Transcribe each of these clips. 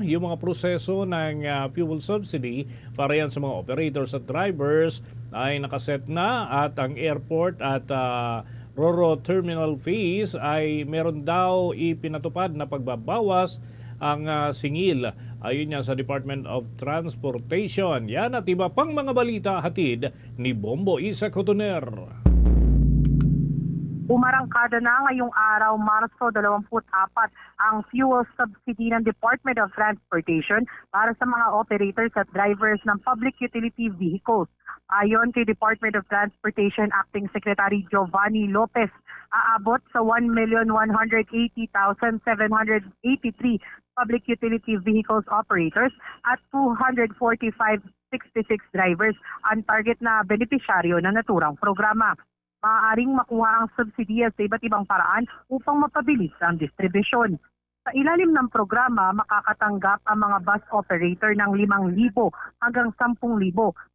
yung mga proseso ng fuel subsidy para yan sa mga operators at drivers ay nakaset na at ang airport at RoRo terminal fees ay meron daw ipinatupad na pagbabawas ang singil. Ayun yan sa Department of Transportation. Yan at iba pang mga balita hatid ni Bombo Isa Cotoner. Umarangkada na ngayong araw, Marso 24, ang fuel subsidy ng Department of Transportation para sa mga operators at drivers ng public utility vehicles. Ayon kay Department of Transportation Acting Secretary Giovanni Lopez, aabot sa 1,180,783 public utility vehicles operators at 245,66 drivers ang target na benepisyaryo ng naturang programa. Maaaring makuha ang subsidiya sa iba't ibang paraan upang mapabilis ang distribusyon. Sa ilalim ng programa, makakatanggap ang mga bus operator ng 5,000 hanggang 10,000,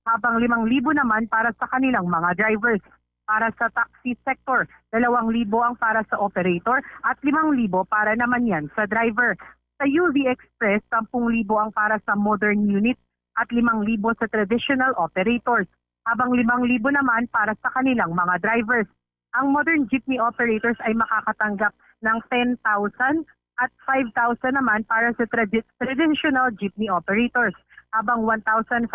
habang 5,000 naman para sa kanilang mga drivers. Para sa taxi sector, 2,000 ang para sa operator at 5,000 para naman yan sa driver. Sa UV Express, 10,000 ang para sa modern unit at 5,000 sa traditional operators, habang 5,000 naman para sa kanilang mga drivers. Ang modern jeepney operators ay makakatanggap ng 10,000 at 5,000 naman para sa traditional jeepney operators, habang 1,500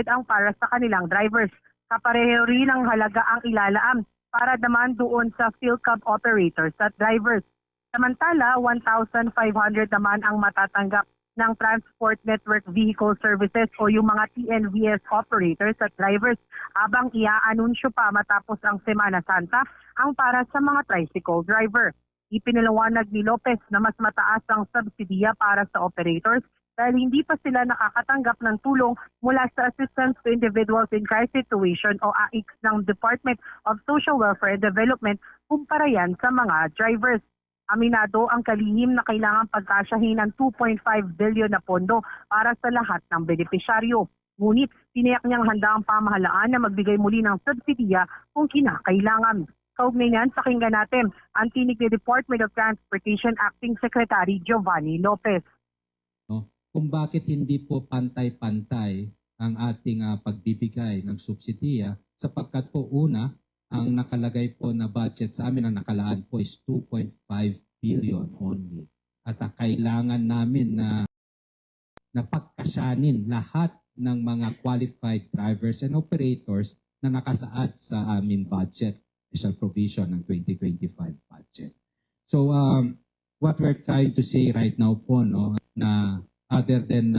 ang para sa kanilang drivers. Kapareho rin ang halaga ang ilalaan para naman doon sa field cab operators at drivers. Samantala, 1,500 naman ang matatanggap ng Transport Network Vehicle Services o yung mga TNVS operators at drivers, habang iaanunsyo pa matapos ang Semana Santa ang para sa mga tricycle driver. Ipinaliwanag ni Lopez na mas mataas ang subsidiya para sa operators dahil hindi pa sila nakakatanggap ng tulong mula sa Assistance to Individuals in Crisis Situation o AICS ng Department of Social Welfare and Development kumpara yan sa mga drivers. Aminado ang kalihim na kailangan pagkasyahin ng 2.5 billion na pondo para sa lahat ng benepisyaryo. Ngunit tiniyak niyang handa ang pamahalaan na magbigay muli ng subsidiya kung kinakailangan. Kaugnay niyan, pakinggan natin ang tinig ni Department of Transportation Acting Secretary Giovanni Lopez. Kung bakit hindi po pantay-pantay ang ating pagbibigay ng subsidiya, sapagkat po una, ang nakalagay po na budget sa amin, ang nakalaan po is 2.5 billion only. At kailangan namin na pagkasyanin lahat ng mga qualified drivers and operators na nakasaad sa aming budget, special provision ng 2025 budget. So what we're trying to say right now po, no, na other than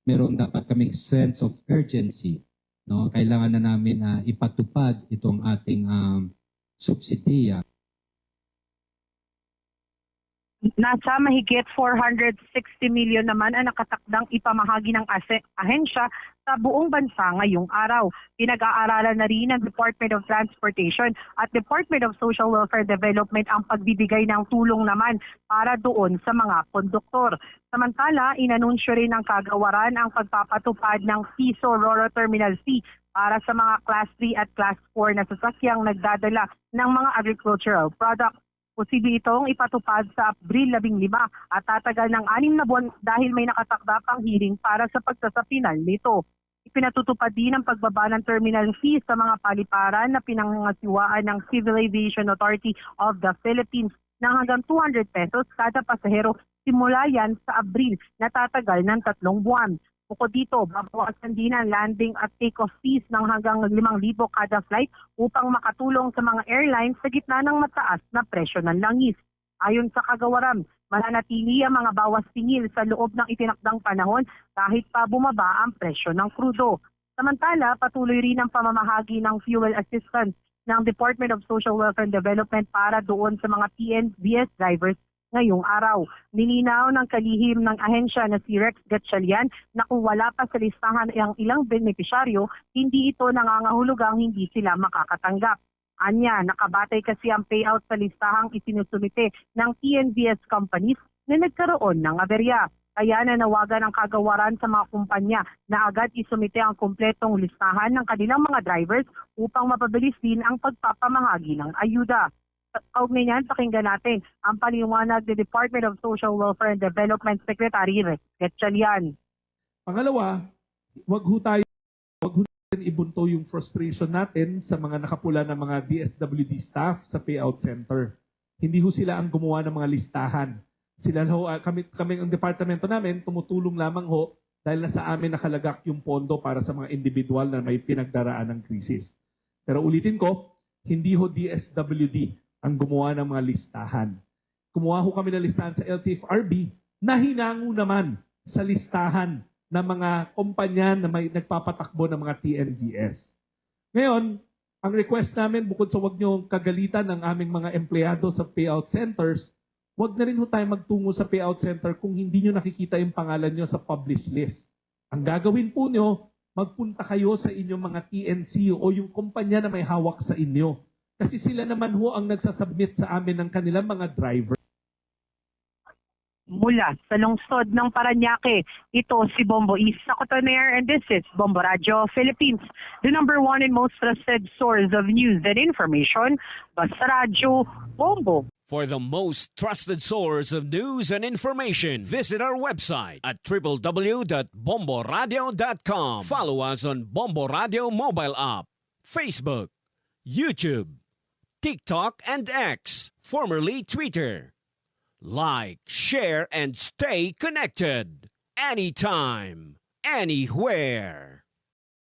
meron dapat kaming sense of urgency, no, kailangan na namin ipatupad itong ating subsidiya. Nasa mahigit 460 million naman ang nakatakdang ipamahagi ng ahensya sa buong bansa ngayong araw. Pinag-aaralan na rin ng Department of Transportation at Department of Social Welfare Development ang pagbibigay ng tulong naman para doon sa mga konduktor. Samantala, inanunsyo rin ng kagawaran ang pagpapatupad ng piso RoRo Terminal Fee para sa mga Class 3 at Class 4 na sasakyang nagdadala ng mga agricultural products. Posible itong ipatupad sa Abril 15 at tatagal ng 6 na buwan dahil may nakatakda pang hearing para sa pagsasapinal nito. Ipinatutupad din ang pagbaba ng terminal fees sa mga paliparan na pinangangasiwaan ng Civil Aviation Authority of the Philippines ng hanggang 200 pesos kada pasahero simula yan sa Abril na tatagal ng 3 buwan. Bukod dito, babawasan din ang landing at take-off fees ng hanggang 5,000 kada flight upang makatulong sa mga airlines sa gitna ng mataas na presyo ng langis. Ayon sa kagawaran, mananatili ang mga bawas singil sa loob ng itinakdang panahon kahit pa bumaba ang presyo ng krudo. Samantala, patuloy rin ang pamamahagi ng fuel assistance ng Department of Social Welfare and Development para doon sa mga TNVS drivers ngayong araw. Nilinaw ng kalihim ng ahensya na si Rex Gatchalian na kung wala pa sa listahan ang ilang benepisyaryo, hindi ito nangangahulugang hindi sila makakatanggap. Anya, nakabatay kasi ang payout sa listahang isinusumite ng TNVS companies na nagkaroon ng aberya. Kaya nanawagan ang kagawaran sa mga kumpanya na agad isumite ang kumpletong listahan ng kanilang mga drivers upang mapabilis din ang pagpapamahagi ng ayuda. Kaugnay niyan, pakinggan natin ang paliwanag ng Department of Social Welfare and Development Secretary Rex Gatchalian. Pangalawa, wag ho natin ibunto yung frustration natin sa mga nakapula ng mga DSWD staff sa payout center. Hindi ho sila ang gumawa ng mga listahan. Sila ho, kami ang departamento namin, tumutulong lamang ho dahil nasa amin nakalagak yung pondo para sa mga individual na may pinagdaraan ng krisis. Pero ulitin ko, hindi ho DSWD ang gumawa ng mga listahan. Kumuha ho kami ng listahan sa LTFRB na hinango naman sa listahan ng mga kumpanya na may nagpapatakbo ng mga TNVS. Ngayon, ang request namin, bukod sa wag nyo kagalitan ng aming mga empleyado sa payout centers, wag na rin ho tayo magtungo sa payout center kung hindi nyo nakikita yung pangalan nyo sa published list. Ang gagawin po nyo, magpunta kayo sa inyong mga TNC o yung kumpanya na may hawak sa inyo. Kasi sila naman ho ang nagsasubmit sa amin ng kanilang mga driver. Mula sa lungsod ng Parañaque, ito si Bombo Isa Cotoner and this is Bombo Radio Philippines, the number one and most trusted source of news and information. Basta Radio Bombo. For the most trusted source of news and information, visit our website at www.bomboradio.com. Follow us on Bombo Radio mobile app, Facebook, YouTube, TikTok, and X, formerly Twitter. Like, share, and stay connected. Anytime, anywhere.